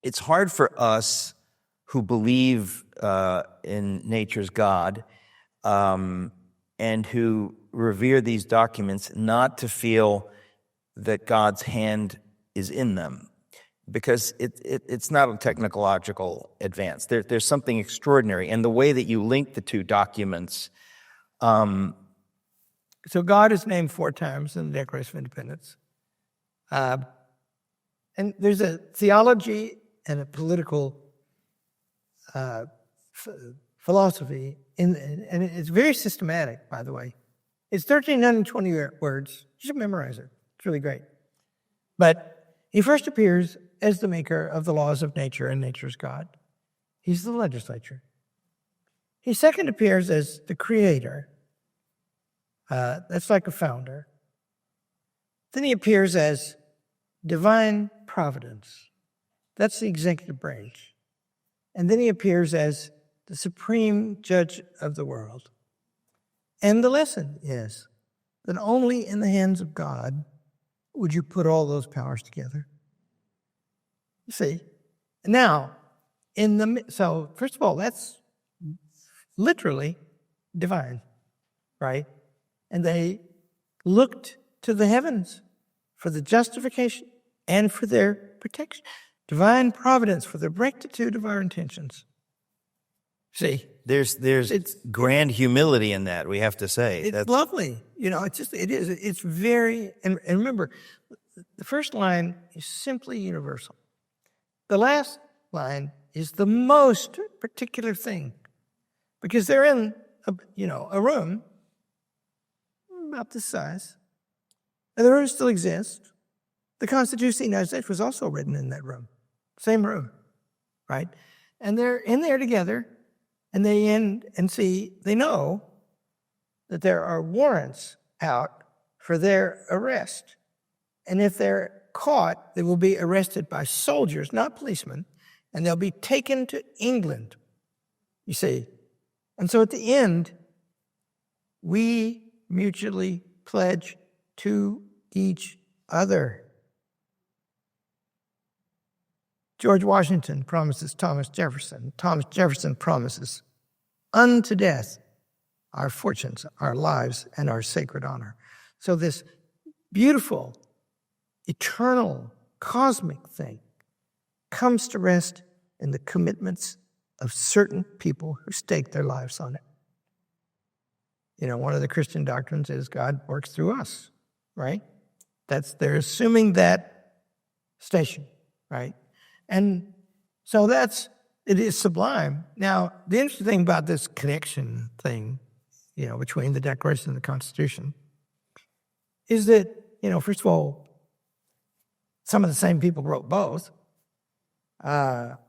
it's hard for us who believe in nature's God and who revere these documents not to feel that God's hand is in them, because it's not a technological advance. There's something extraordinary. And the way that you link the two documents. So God is named 4 times in the Declaration of Independence. And there's a theology and a political philosophy, and it's very systematic, by the way. It's 1,320 words. You should memorize it. It's really great. But he first appears as the maker of the laws of nature and nature's God. He's the legislature. He second appears as the creator. That's like a founder. Then he appears as divine providence. That's the executive branch. And then he appears as the supreme judge of the world. And the lesson is that only in the hands of God would you put all those powers together. You see? Now, so first of all, that's literally divine, right? And they looked to the heavens for the justification and for their protection. Divine providence for the rectitude of our intentions. See? There's grand humility in that, we have to say. It's lovely. It's very, and remember, the first line is simply universal. The last line is the most particular thing, because they're in a room about this size, and the room still exists. The Constitution of the United States was also written in that room, same room, right? And they're in there together, and they know that there are warrants out for their arrest. And if they're caught, they will be arrested by soldiers, not policemen, and they'll be taken to England, you see. And so at the end, we mutually pledge to each other. George Washington promises Thomas Jefferson. Thomas Jefferson promises, unto death, our fortunes, our lives, and our sacred honor. So this beautiful, eternal, cosmic thing comes to rest in the commitments of certain people who stake their lives on it. One of the Christian doctrines is God works through us, right? They're assuming that station, right? And so it is sublime. Now, the interesting thing about this connection thing, between the Declaration and the Constitution, is that, first of all, some of the same people wrote both.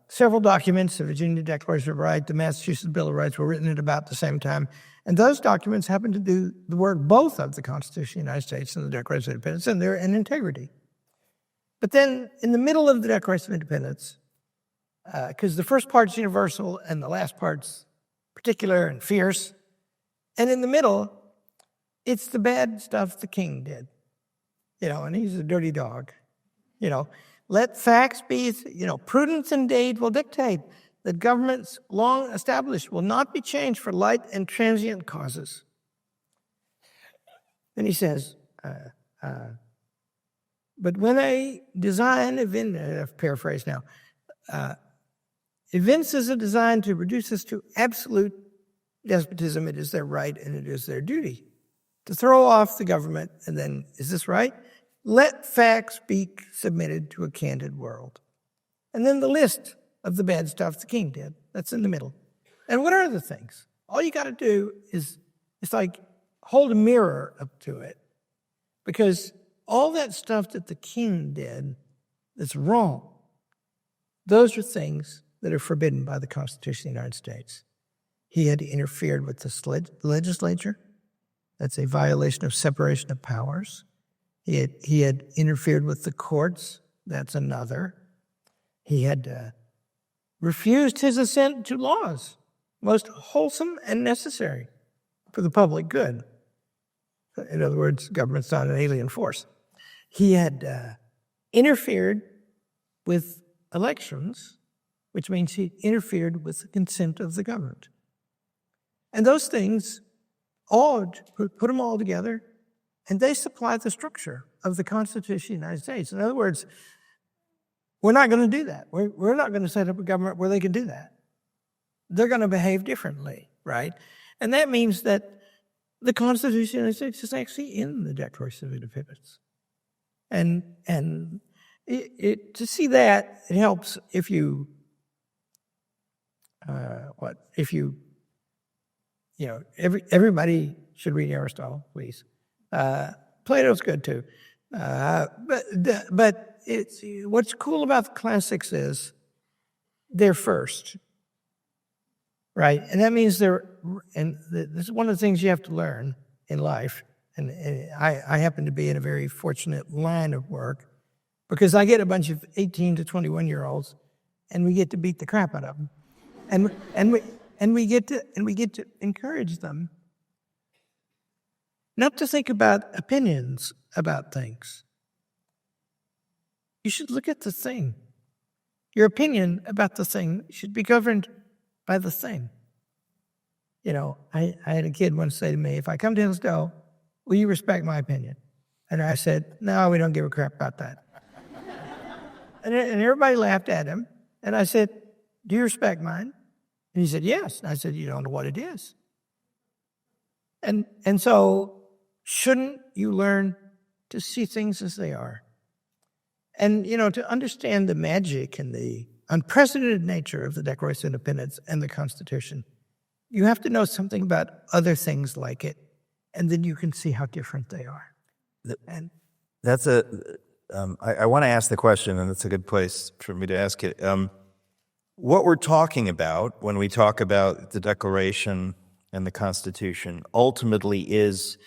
Several documents, the Virginia Declaration of Rights, the Massachusetts Bill of Rights, were written at about the same time. And those documents happen to do the work both of the Constitution of the United States and the Declaration of Independence, and they're in integrity. But then, in the middle of the Declaration of Independence, because the first part's universal and the last part's particular and fierce, and in the middle, it's the bad stuff the king did. And he's a dirty dog. Let facts be, prudence and deed will dictate that governments long established will not be changed for light and transient causes. Then he says, but when a design I've paraphrased now, evinces a design to reduce us to absolute despotism, it is their right and it is their duty to throw off the government. And then, is this right? Let facts be submitted to a candid world. And then the list of the bad stuff the king did. That's in the middle. And what are the things? All you got to do is, it's like hold a mirror up to it. Because all that stuff that the king did that's wrong, those are things that are forbidden by the Constitution of the United States. He had interfered with the legislature. That's a violation of separation of powers. He had interfered with the courts. That's another. He had refused his assent to laws, most wholesome and necessary for the public good. In other words, government's not an alien force. He had interfered with elections, which means he interfered with the consent of the government. And those things, put them all together, and they supply the structure of the Constitution of the United States. In other words, we're not going to do that. We're not going to set up a government where they can do that. They're going to behave differently, right? And that means that the Constitution of the United States is actually in the Declaration of Independence. And to see that, it helps if you, everybody should read Aristotle, please. Plato's good too. But what's cool about the classics is they're first, right? And that means this is one of the things you have to learn in life. And I happen to be in a very fortunate line of work because I get a bunch of 18 to 21-year-olds, and we get to beat the crap out of them, and we get to encourage them not to think about opinions about things. You should look at the thing. Your opinion about the thing should be governed by the thing. I had a kid once say to me, if I come to Hillsdale, will you respect my opinion? And I said, no, we don't give a crap about that. and everybody laughed at him. And I said, do you respect mine? And he said, yes. And I said, you don't know what it is. And so shouldn't you learn to see things as they are? And, to understand the magic and the unprecedented nature of the Declaration of Independence and the Constitution, you have to know something about other things like it, and then you can see how different they are. And I want to ask the question, and it's a good place for me to ask it. What we're talking about when we talk about the Declaration and the Constitution ultimately is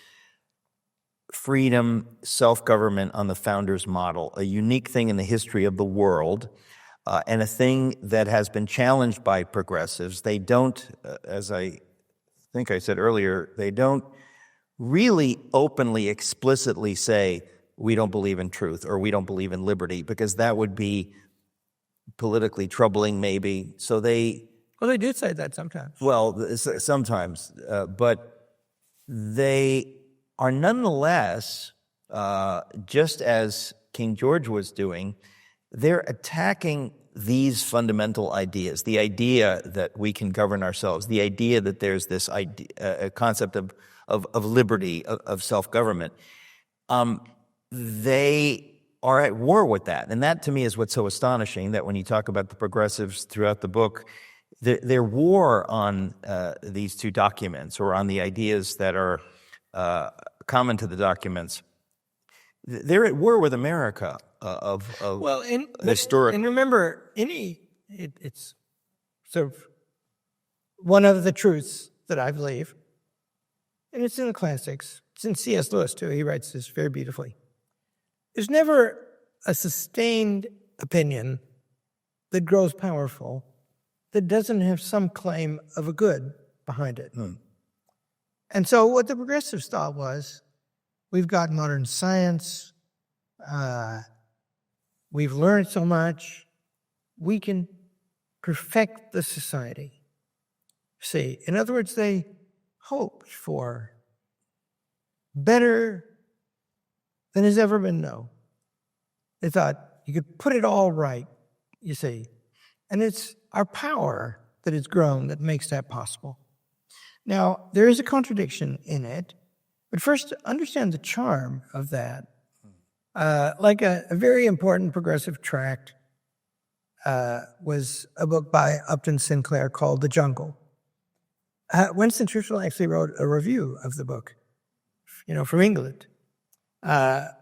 freedom, self-government on the founders' model, a unique thing in the history of the world, and a thing that has been challenged by progressives. They don't, as I think I said earlier, they don't really openly, explicitly say, we don't believe in truth or we don't believe in liberty, because that would be politically troubling maybe. So they do say that sometimes. Well, sometimes, but they are nonetheless, just as King George was doing, they're attacking these fundamental ideas, the idea that we can govern ourselves, the idea that there's this idea, a concept of liberty, of self-government. They are at war with that. And that, to me, is what's so astonishing, that when you talk about the progressives throughout the book, their war on these two documents, or on the ideas that are common to the documents, they're at war with America historic. And remember, it's sort of one of the truths that I believe, and it's in the classics. It's in C.S. Lewis, too. He writes this very beautifully. There's never a sustained opinion that grows powerful that doesn't have some claim of a good behind it. And so what the progressives thought was, we've got modern science, we've learned so much, we can perfect the society. See, in other words, they hoped for better than has ever been known. They thought you could put it all right, you see. And it's our power that has grown that makes that possible. Now, there is a contradiction in it, but first, to understand the charm of that, like a very important progressive tract was a book by Upton Sinclair called The Jungle. Winston Churchill actually wrote a review of the book, from England. But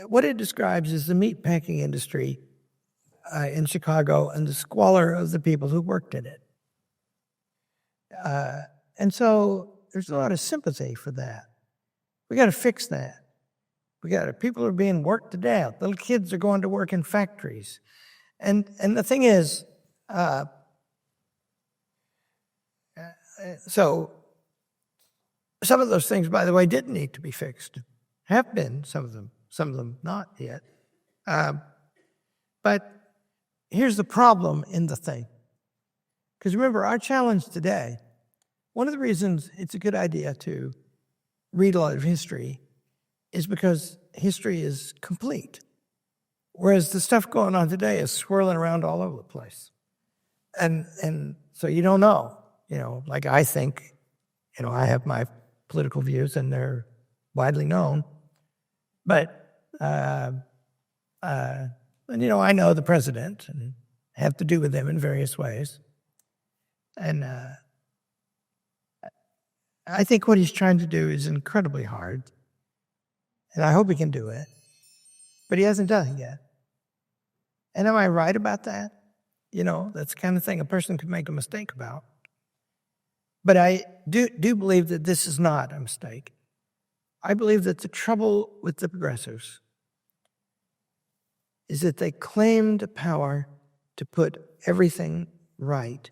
what it describes is the meatpacking industry in Chicago and the squalor of the people who worked in it. And so there's a lot of sympathy for that. We got to fix that. People are being worked to death. Little kids are going to work in factories. And the thing is, so some of those things, by the way, didn't need to be fixed. Have been, some of them not yet. But here's the problem in the thing. Because remember, our challenge today, one of the reasons it's a good idea to read a lot of history is because history is complete. Whereas the stuff going on today is swirling around all over the place. And so you don't know, like I think, I have my political views and they're widely known. But, and, I know the president and have to do with him in various ways. And I think what he's trying to do is incredibly hard. And I hope he can do it. But he hasn't done it yet. And am I right about that? That's the kind of thing a person could make a mistake about. But I do believe that this is not a mistake. I believe that the trouble with the progressives is that they claimed power to put everything right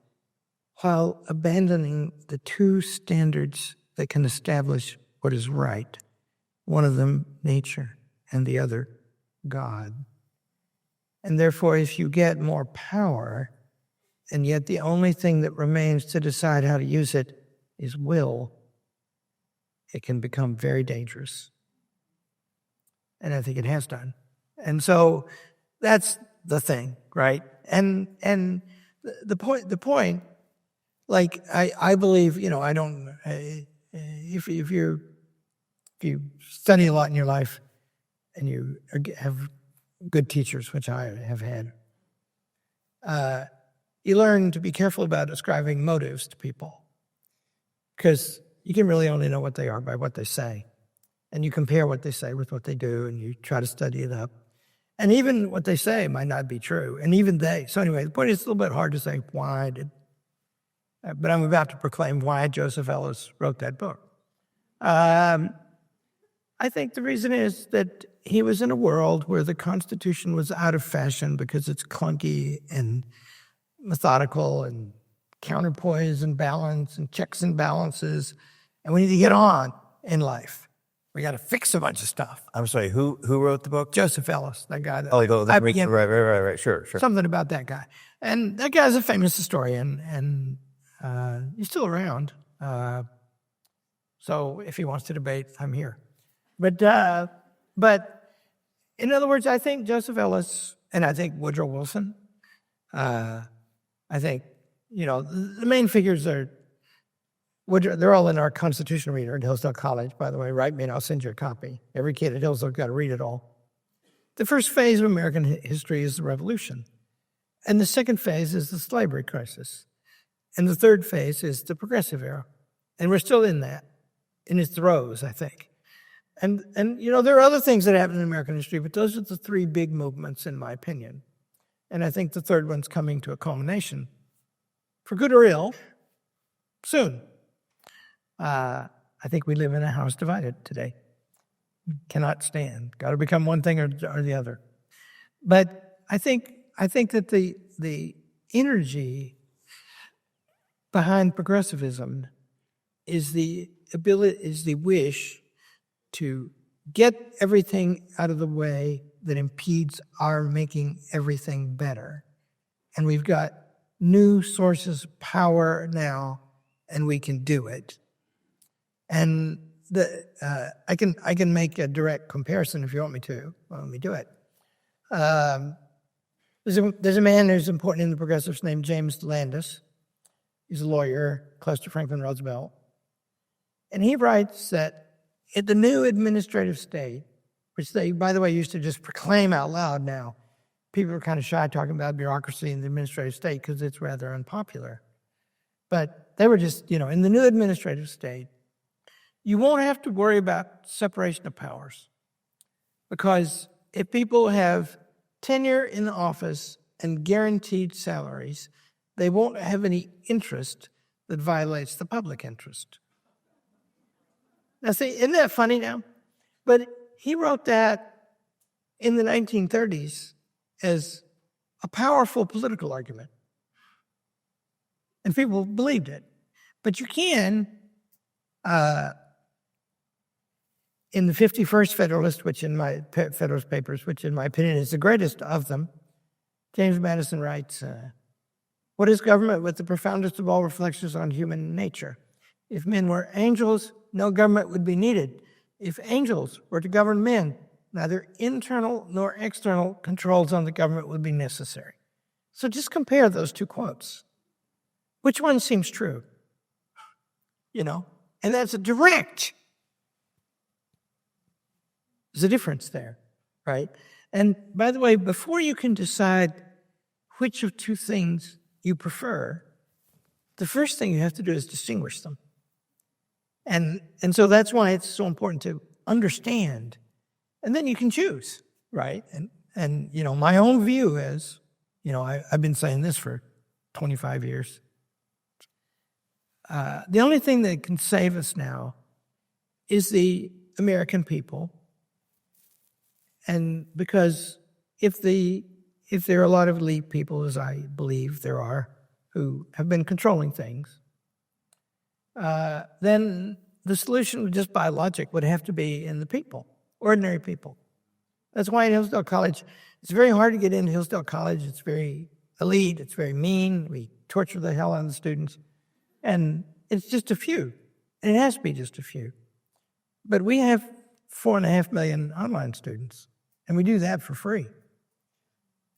while abandoning the two standards that can establish what is right. One of them, nature, and the other, God. And therefore, if you get more power, and yet the only thing that remains to decide how to use it is will, it can become very dangerous. And I think it has done. And so that's the thing, right? And the point, like I believe, I don't. If you study a lot in your life, and you have good teachers, which I have had, you learn to be careful about ascribing motives to people, because you can really only know what they are by what they say. And you compare what they say with what they do, and you try to study it up. And even what they say might not be true, and even they. So anyway, the point is, it's a little bit hard to say why did. But I'm about to proclaim why Joseph Ellis wrote that book. I think the reason is that he was in a world where the Constitution was out of fashion because it's clunky and methodical and counterpoise and balance and checks and balances, and we need to get on in life. We got to fix a bunch of stuff. I'm sorry, who wrote the book? Joseph Ellis, that guy. Right, sure. Something about that guy. And that guy's a famous historian, and he's still around. So if he wants to debate, I'm here. But in other words, I think Joseph Ellis, and I think Woodrow Wilson, I think, the main figures are, they're all in our Constitution reader at Hillsdale College, by the way. Write me and I'll send you a copy. Every kid at Hillsdale got to read it all. The first phase of American history is the Revolution. And the second phase is the slavery crisis. And the third phase is the progressive era. And we're still in that, in its throes, I think. And there are other things that happen in American history, but those are the three big movements, in my opinion. And I think the third one's coming to a culmination, for good or ill, soon. I think we live in a house divided today. Cannot stand. Got to become one thing or the other. But I think that the energy behind progressivism is the wish to get everything out of the way that impedes our making everything better. And we've got new sources of power now, and we can do it. And I can make a direct comparison if you want me to. Well, let me do it. There's a man who's important in the progressives named James Landis. He's a lawyer close to Franklin Roosevelt. And he writes that in the new administrative state, which they, by the way, used to just proclaim out loud now, people are kind of shy talking about bureaucracy in the administrative state because it's rather unpopular. But they were just, in the new administrative state, you won't have to worry about separation of powers, because if people have tenure in the office and guaranteed salaries, they won't have any interest that violates the public interest. Now, see, isn't that funny now? But he wrote that in the 1930s as a powerful political argument. And people believed it. But you can, in the 51st Federalist, Federalist Papers, which in my opinion is the greatest of them, James Madison writes, what is government but the profoundest of all reflections on human nature? If men were angels, no government would be needed. If angels were to govern men, neither internal nor external controls on the government would be necessary. So just compare those two quotes. Which one seems true? And that's a direct. There's a difference there, right? And by the way, before you can decide which of two things you prefer, the first thing you have to do is distinguish them. And so that's why it's so important to understand. And then you can choose, right? And my own view is, I've been saying this for 25 years. The only thing that can save us now is the American people. And because if there are a lot of elite people, as I believe there are, who have been controlling things, then the solution just by logic would have to be in the people, ordinary people. That's why at Hillsdale College, it's very hard to get into Hillsdale College. It's very elite. It's very mean. We torture the hell out of the students. And it's just a few. And it has to be just a few. But we have 4.5 million online students, and we do that for free.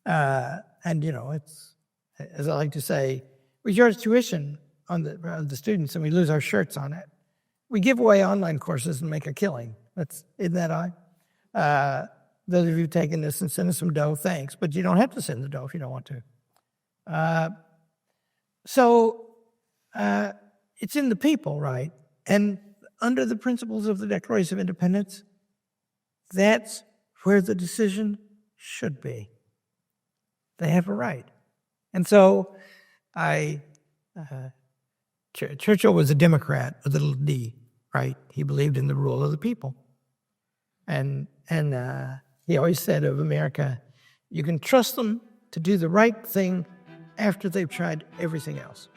It's, as I like to say, we charge tuition on the students, and we lose our shirts on it. We give away online courses and make a killing. Isn't that odd? Those of you who've taken this and send us some dough, thanks. But you don't have to send the dough if you don't want to. It's in the people, right? And under the principles of the Declaration of Independence, that's where the decision should be. They have a right. And so Churchill was a Democrat with a little d, right? He believed in the rule of the people. And he always said of America, you can trust them to do the right thing after they've tried everything else.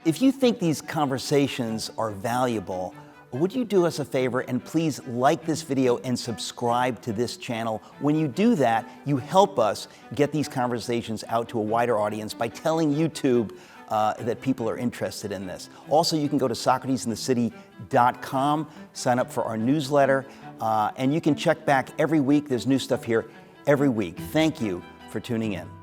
If you think these conversations are valuable, would you do us a favor and please like this video and subscribe to this channel? When you do that, you help us get these conversations out to a wider audience by telling YouTube that people are interested in this. Also, you can go to SocratesInTheCity.com, sign up for our newsletter, and you can check back every week. There's new stuff here every week. Thank you for tuning in.